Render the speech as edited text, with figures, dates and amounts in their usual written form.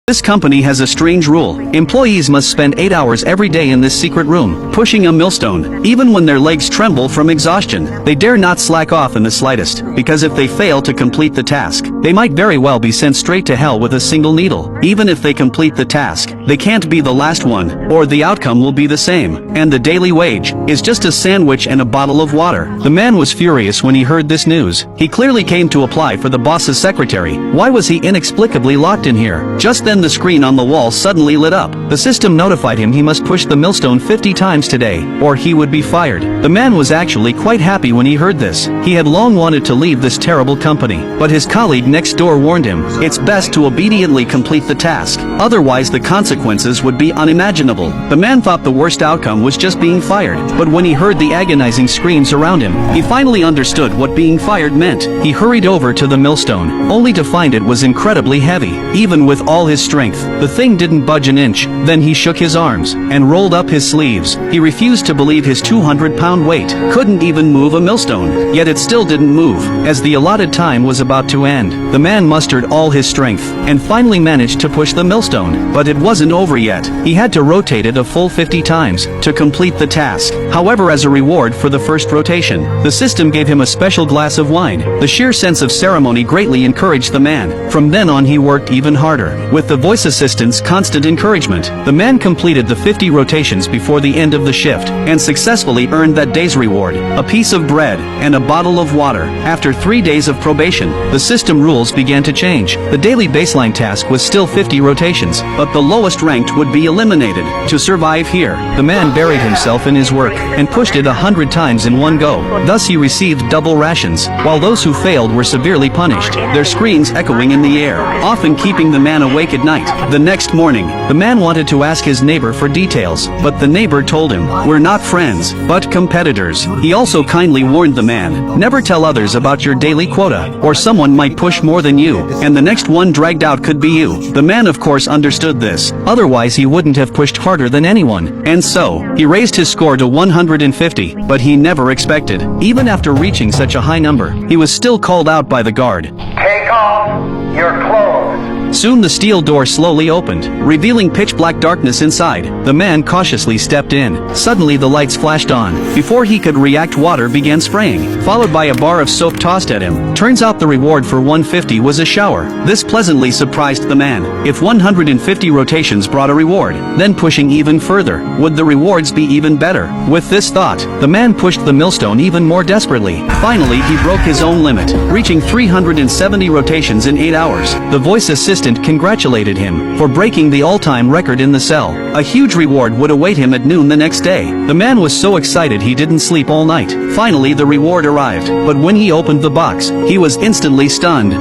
This company has a strange rule. Employees must spend 8 hours every day in this secret room, pushing a millstone. Even when their legs tremble from exhaustion, they dare not slack off in the slightest, because if they fail to complete the task, they might very well be sent straight to hell with a single needle. Even if they complete the task, they can't be the last one, or the outcome will be the same. And the daily wage is just a sandwich and a bottle of water. The man was furious when he heard this news. He clearly came to apply for the boss's secretary. Why was he inexplicably locked in here? Just then the screen on the wall suddenly lit up. The system notified him he must push the millstone 50 times today, or he would be fired. The man was actually quite happy when he heard this. He had long wanted to leave this terrible company, but his colleague next door warned him, it's best to obediently complete the task, otherwise the consequences would be unimaginable. The man thought the worst outcome was just being fired, but when he heard the agonizing screams around him, he finally understood what being fired meant. He hurried over to the millstone, only to find it was incredibly heavy. Even with all his strength, the thing didn't budge an inch. Then he shook his arms and rolled up his sleeves. He refused to believe his 200-pound weight couldn't even move a millstone. Yet it still didn't move. As the allotted time was about to end, the man mustered all his strength and finally managed to push the millstone. But it wasn't over yet. He had to rotate it a full 50 times to complete the task. However, as a reward for the first rotation, the system gave him a special glass of wine. The sheer sense of ceremony greatly encouraged the man. From then on he worked even harder. With the voice assistant's constant encouragement, the man completed the 50 rotations before the end of the shift, and successfully earned that day's reward, a piece of bread and a bottle of water. After 3 days of probation, the system rules began to change. The daily baseline task was still 50 rotations, but the lowest ranked would be eliminated. To survive here, the man buried himself in his work, and pushed it 100 times in one go. Thus he received double rations, while those who failed were severely punished, their screams echoing in the air, often keeping the man awake at night. The next morning, the man wanted to ask his neighbor for details, but the neighbor told him, we're not friends, but competitors. He also kindly warned the man, never tell others about your daily quota, or someone might push more than you, and the next one dragged out could be you. The man of course understood this, otherwise he wouldn't have pushed harder than anyone, and so, he raised his score to 150, but he never expected. Even after reaching such a high number, he was still called out by the guard. Take off your clothes. Soon the steel door slowly opened, revealing pitch-black darkness inside. The man cautiously stepped in. Suddenly the lights flashed on. Before he could react, water began spraying, followed by a bar of soap tossed at him. Turns out the reward for 150 was a shower. This pleasantly surprised the man. If 150 rotations brought a reward, then pushing even further, would the rewards be even better? With this thought, the man pushed the millstone even more desperately. Finally he broke his own limit, reaching 370 rotations in 8 hours. The voice assistant congratulated him for breaking the all-time record in the cell. A huge reward would await him at noon the next day. The man was so excited he didn't sleep all night. Finally the reward arrived, but when he opened the box, he was instantly stunned.